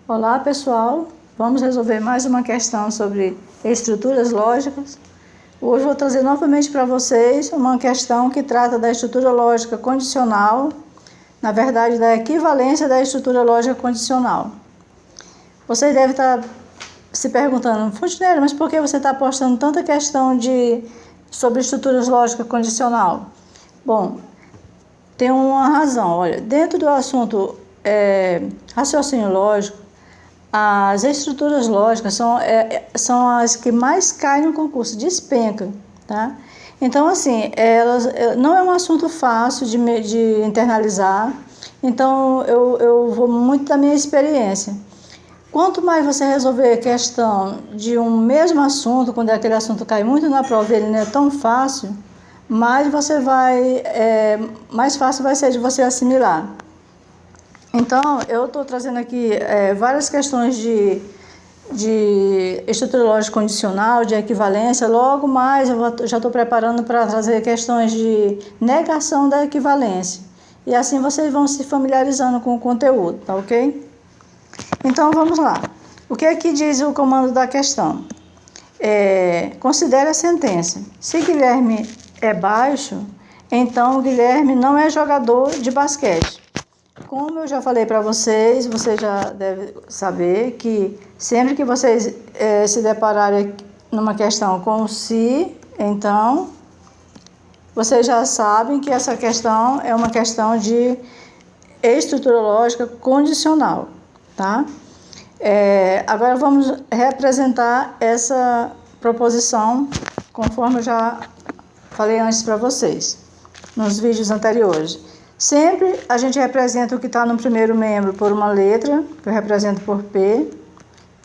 Olá pessoal, vamos resolver mais uma questão sobre estruturas lógicas. Hoje vou trazer novamente para vocês uma questão que trata da estrutura lógica condicional, na verdade da equivalência da estrutura lógica condicional. Vocês devem estar se perguntando, Fontenelle, mas por que você está postando tanta questão sobre estruturas lógicas condicional? Bom, tem uma razão. Olha, dentro do assunto raciocínio lógico, as estruturas lógicas são as que mais caem no concurso, despenca, tá? Então, assim, elas não é um assunto fácil de internalizar, então eu vou muito da minha experiência. Quanto mais você resolver a questão de um mesmo assunto, quando aquele assunto cai muito na prova e ele não é tão fácil, mais fácil vai ser de você assimilar. Então, eu estou trazendo aqui várias questões de estrutura lógica condicional, de equivalência. Logo mais eu já estou preparando para trazer questões de negação da equivalência. E assim vocês vão se familiarizando com o conteúdo, tá ok? Então, vamos lá. O que é que diz o comando da questão? Considere a sentença. Se Guilherme é baixo, então Guilherme não é jogador de basquete. Como eu já falei para vocês, você já deve saber que sempre que vocês se depararem numa questão com se, então, vocês já sabem que essa questão é uma questão de estrutura lógica condicional, tá? Agora vamos representar essa proposição conforme eu já falei antes para vocês, nos vídeos anteriores. Sempre a gente representa o que está no primeiro membro por uma letra, que eu represento por P,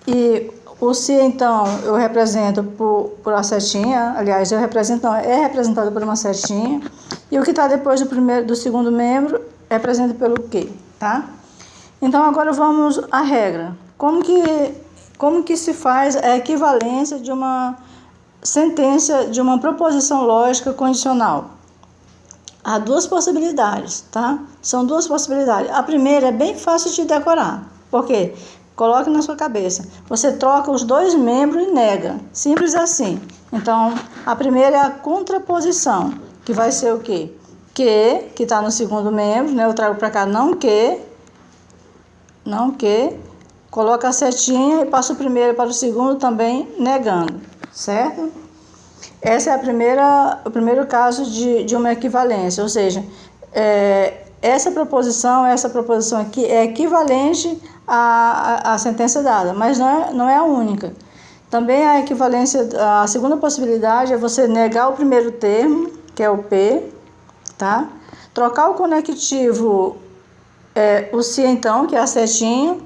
e o se, então, eu represento por a setinha, aliás, é representado por uma setinha, e o que está depois do segundo membro, representa pelo Q, tá? Então, agora vamos à regra. Como que se faz a equivalência de uma sentença, de uma proposição lógica condicional? Há duas possibilidades, tá? São duas possibilidades. A primeira é bem fácil de decorar. Por quê? Coloque na sua cabeça. Você troca os dois membros e nega. Simples assim. Então, a primeira é a contraposição, que vai ser o quê? Que está no segundo membro, né? Eu trago para cá não que. Coloca a setinha e passa o primeiro para o segundo também negando, certo? Essa é o primeiro caso de uma equivalência, ou seja, essa proposição aqui é equivalente à sentença dada, mas não é a única. Também a equivalência, a segunda possibilidade é você negar o primeiro termo, que é o P, tá? Trocar o conectivo, o se então, que é a setinha,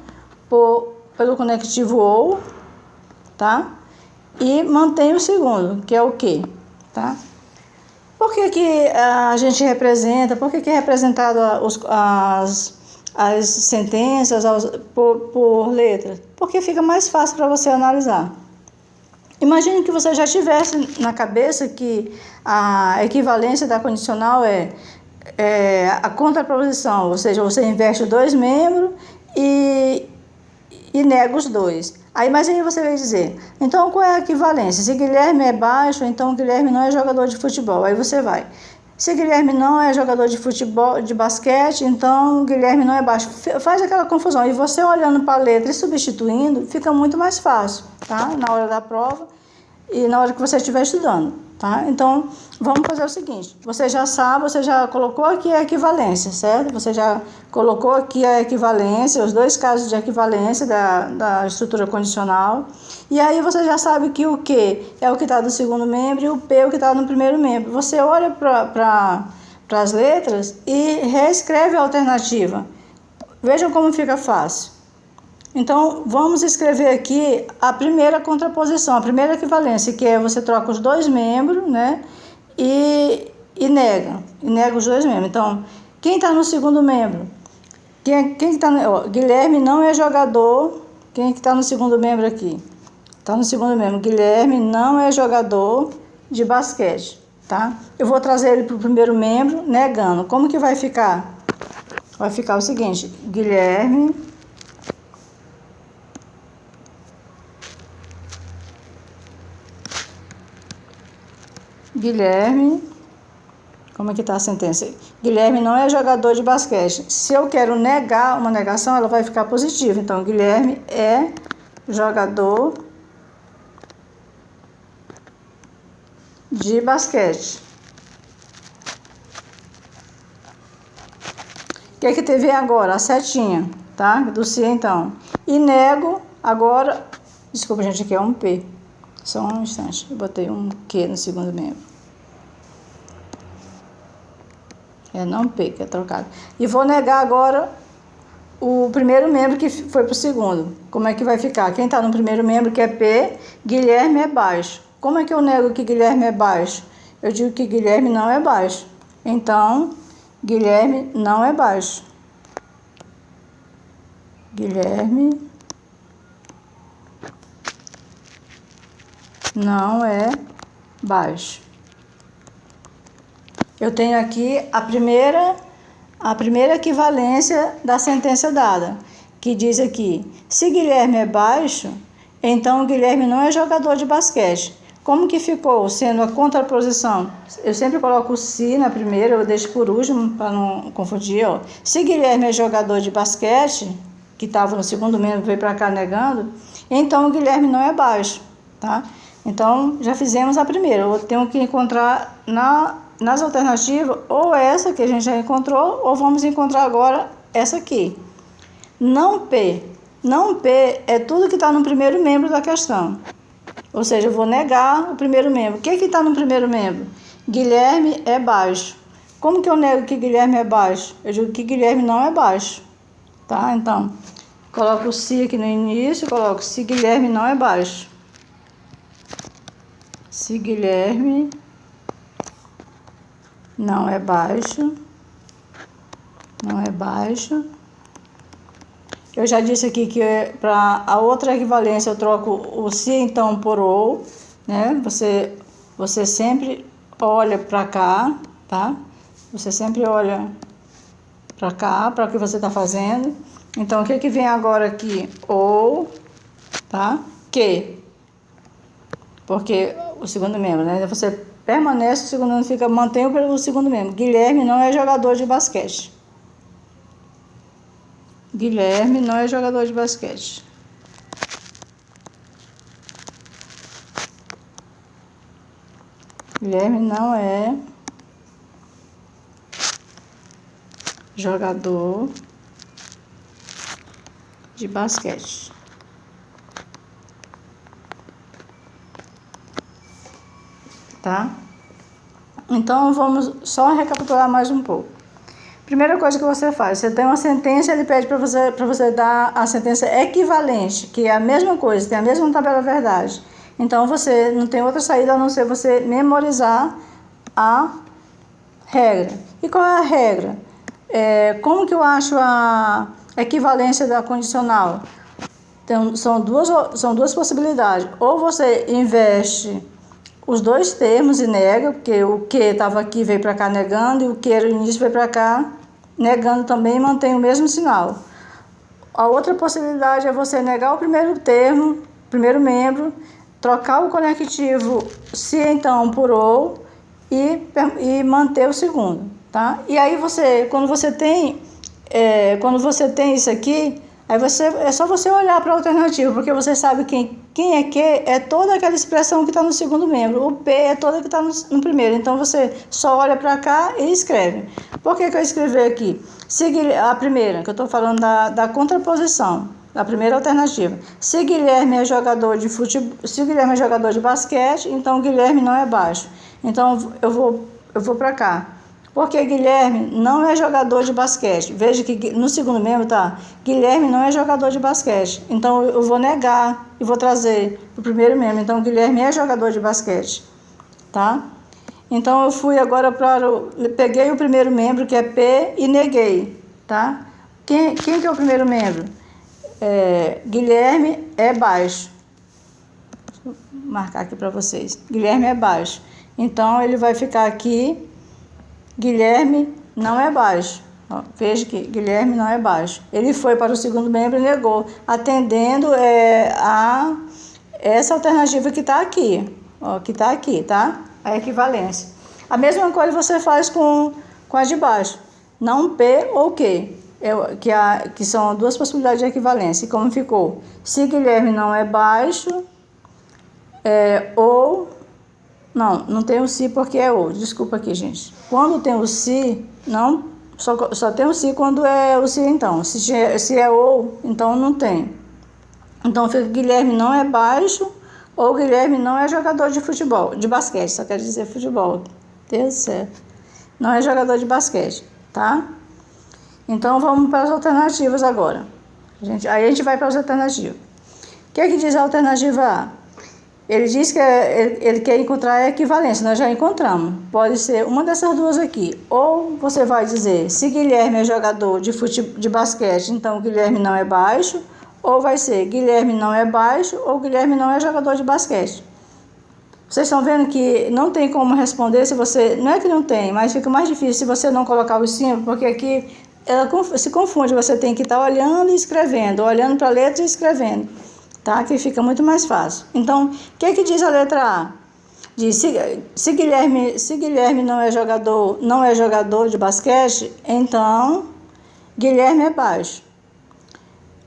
pelo conectivo ou, tá? E mantém o segundo, que é o que, tá? Por que a gente representa, por que é representado as sentenças por letras? Porque fica mais fácil para você analisar. Imagine que você já tivesse na cabeça que a equivalência da condicional é a contraproposição, ou seja, você inverte dois membros e nega os dois. Aí, mas aí você vai dizer, então qual é a equivalência? Se Guilherme é baixo, então Guilherme não é jogador de futebol. Aí você vai. Se Guilherme não é jogador de futebol, de basquete, então Guilherme não é baixo. Faz aquela confusão. E você olhando para a letra e substituindo, fica muito mais fácil, tá? Na hora da prova e na hora que você estiver estudando, tá? Então, vamos fazer o seguinte. Você já sabe, você já colocou aqui a equivalência, certo? Você já colocou aqui a equivalência, os dois casos de equivalência da estrutura condicional. E aí você já sabe que o Q é o que está no segundo membro e o P é o que está no primeiro membro. Você olha para as letras e reescreve a alternativa. Vejam como fica fácil. Então, vamos escrever aqui a primeira contraposição, a primeira equivalência, que é você troca os dois membros, né? E nega os dois membros. Então, quem está no segundo membro? Guilherme não é jogador. Quem é que está no segundo membro aqui? Está no segundo membro. Guilherme não é jogador de basquete, tá? Eu vou trazer ele para o primeiro membro, negando. Como que vai ficar? Vai ficar o seguinte, Guilherme Guilherme, como é que está a sentença? Guilherme não é jogador de basquete. Se eu quero negar uma negação, ela vai ficar positiva. Então, Guilherme é jogador de basquete. O que é que teve agora? A setinha, tá? Do se então. E nego, agora... Desculpa, gente, aqui é um P. Só um instante. Eu botei um Q no segundo membro. É não P, que é trocado. E vou negar agora o primeiro membro que foi para o segundo. Como é que vai ficar? Quem está no primeiro membro, que é P, Guilherme é baixo. Como é que eu nego que Guilherme é baixo? Eu digo que Guilherme não é baixo. Então, Guilherme não é baixo. Guilherme não é baixo. Eu tenho aqui a primeira equivalência da sentença dada, que diz aqui, se Guilherme é baixo, então Guilherme não é jogador de basquete. Como que ficou sendo a contraposição? Eu sempre coloco o se na primeira, eu deixo por último para não confundir. Ó. Se Guilherme é jogador de basquete, que estava no segundo membro, veio para cá negando, então o Guilherme não é baixo, tá? Então, já fizemos a primeira. Eu tenho que encontrar nas alternativas ou essa que a gente já encontrou, ou vamos encontrar agora essa aqui. Não P. Não P é tudo que está no primeiro membro da questão. Ou seja, eu vou negar o primeiro membro. O que está no primeiro membro? Guilherme é baixo. Como que eu nego que Guilherme é baixo? Eu digo que Guilherme não é baixo. Tá? Então, coloco o se aqui no início, coloco se Guilherme não é baixo. Se Guilherme não é baixo, eu já disse aqui que para a outra equivalência eu troco o se então por ou, né? Você sempre olha para cá, tá? Você sempre olha para cá, para o que você está fazendo. Então, o que vem agora aqui? Ou, tá? Que. Porque o segundo membro, né? Você permanece, o segundo membro fica, mantém o segundo membro. Guilherme não é jogador de basquete. Guilherme não é jogador de basquete. Guilherme não é jogador de basquete. Tá? Então, vamos só recapitular mais um pouco. Primeira coisa que você faz, você tem uma sentença, ele pede para você dar a sentença equivalente, que é a mesma coisa, tem a mesma tabela verdade. Então, você não tem outra saída a não ser você memorizar a regra. E qual é a regra? Como que eu acho a equivalência da condicional? Então, são duas possibilidades. Ou você investe os dois termos e nega, porque o que estava aqui veio para cá negando, e o que era o início veio para cá negando também, mantém o mesmo sinal. A outra possibilidade é você negar o primeiro termo, primeiro membro, trocar o conectivo se então por ou e manter o segundo, tá? E aí quando você tem isso aqui, aí é só você olhar para a alternativa, porque você sabe quem é que é toda aquela expressão que está no segundo membro. O P é toda que está no primeiro. Então, você só olha para cá e escreve. Por que eu escrevi aqui? A primeira, que eu estou falando da contraposição, da primeira alternativa. Se Guilherme é jogador de futebol, se Guilherme é jogador de basquete, então Guilherme não é baixo. Então, eu vou para cá. Porque Guilherme não é jogador de basquete. Veja que no segundo membro tá, Guilherme não é jogador de basquete. Então, eu vou negar e vou trazer para o primeiro membro. Então, Guilherme é jogador de basquete, tá? Então, eu fui agora peguei o primeiro membro, que é P, e neguei, tá? Quem que é o primeiro membro? Guilherme é baixo. Vou marcar aqui para vocês. Guilherme é baixo. Então, ele vai ficar aqui... Guilherme não é baixo. Ó, veja que Guilherme não é baixo. Ele foi para o segundo membro e negou, atendendo a essa alternativa que está aqui. Ó, que está aqui, tá? a equivalência. A mesma coisa você faz com a de baixo. Não P ou Q, que são duas possibilidades de equivalência. E como ficou? Se Guilherme não é baixo, ou... Não tem o se porque é ou. Desculpa aqui, gente. Quando tem o se, não, só tem o se quando é o se então. Se é ou, então não tem. Então fica Guilherme não é baixo ou Guilherme não é jogador de futebol, de basquete, só quer dizer futebol. Deus do céu. Não é jogador de basquete, tá? Então vamos para as alternativas agora. Aí a gente vai para as alternativas. O que é que diz a alternativa A? Ele diz que ele quer encontrar a equivalência, nós já encontramos. Pode ser uma dessas duas aqui. Ou você vai dizer, se Guilherme é jogador de basquete, então Guilherme não é baixo. Ou vai ser, Guilherme não é baixo ou Guilherme não é jogador de basquete. Vocês estão vendo que não tem como responder se você... Não é que não tem, mas fica mais difícil se você não colocar os símbolos, porque aqui ela se confunde. Você tem que estar olhando e escrevendo, olhando para a letra e escrevendo. Tá? Que fica muito mais fácil. Então, o que é que diz a letra A? Diz, se Guilherme não é jogador de basquete, então Guilherme é baixo.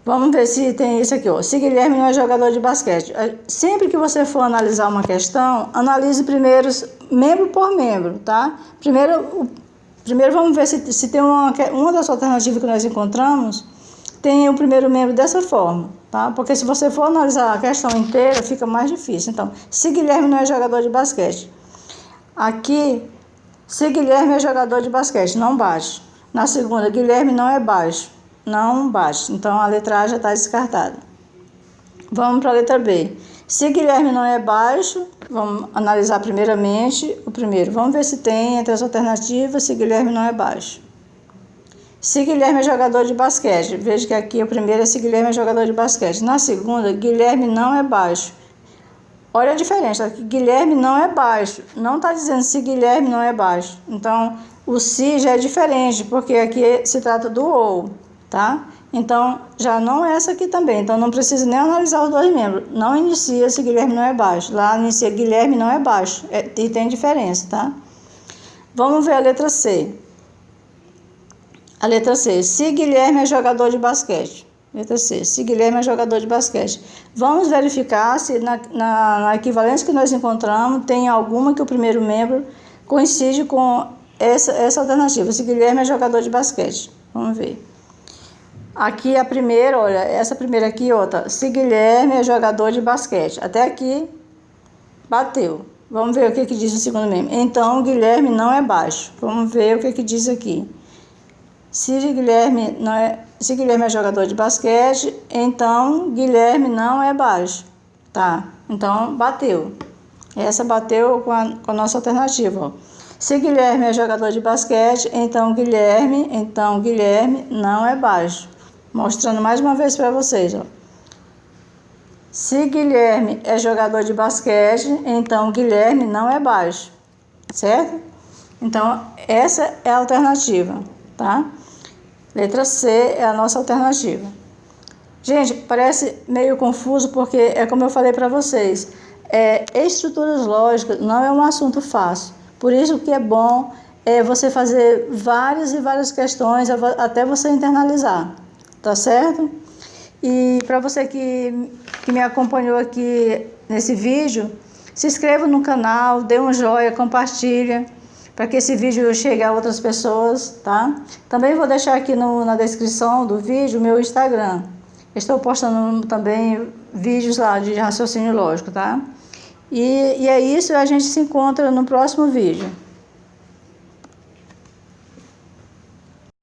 Vamos ver se tem isso aqui, ó. Se Guilherme não é jogador de basquete. Sempre que você for analisar uma questão, analise primeiro membro por membro, tá? Primeiro vamos ver se tem uma das alternativas que nós encontramos, tem o primeiro membro dessa forma, tá? Porque se você for analisar a questão inteira, fica mais difícil. Então, se Guilherme não é jogador de basquete. Aqui, se Guilherme é jogador de basquete, não bate. Na segunda, Guilherme não é baixo. Não bate. Então, a letra A já está descartada. Vamos para a letra B. Se Guilherme não é baixo, vamos analisar primeiramente o primeiro. Vamos ver se tem entre as alternativas, se Guilherme não é baixo. Se Guilherme é jogador de basquete, veja que aqui o primeiro é se Guilherme é jogador de basquete. Na segunda, Guilherme não é baixo. Olha a diferença, aqui Guilherme não é baixo. Não está dizendo se Guilherme não é baixo. Então, o se já é diferente, porque aqui se trata do ou. Tá? Então, já não é essa aqui também. Então, não precisa nem analisar os dois membros. Não inicia se Guilherme não é baixo. Lá inicia Guilherme não é baixo. E tem diferença, tá? Vamos ver a letra C. A letra C. Se Guilherme é jogador de basquete. Letra C. Se Guilherme é jogador de basquete. Vamos verificar se na equivalência que nós encontramos tem alguma que o primeiro membro coincide com essa alternativa. Se Guilherme é jogador de basquete. Vamos ver. Aqui a primeira, olha, essa primeira aqui, outra. Se Guilherme é jogador de basquete. Até aqui, bateu. Vamos ver o que diz o segundo membro. Então, Guilherme não é baixo. Vamos ver o que diz aqui. Se Guilherme é jogador de basquete, então Guilherme não é baixo. Tá? Então, bateu. Essa bateu com a nossa alternativa, ó. Se Guilherme é jogador de basquete, então Guilherme não é baixo. Mostrando mais uma vez para vocês, ó. Se Guilherme é jogador de basquete, então Guilherme não é baixo, certo? Então, essa é a alternativa, tá? Letra C é a nossa alternativa. Gente, parece meio confuso porque é como eu falei para vocês, estruturas lógicas não é um assunto fácil. Por isso que é bom você fazer várias e várias questões até você internalizar. Tá certo? E para você que me acompanhou aqui nesse vídeo, se inscreva no canal, dê um joinha, compartilha, para que esse vídeo chegue a outras pessoas, tá? Também vou deixar aqui na descrição do vídeo o meu Instagram. Estou postando também vídeos lá de raciocínio lógico, tá? E é isso, a gente se encontra no próximo vídeo.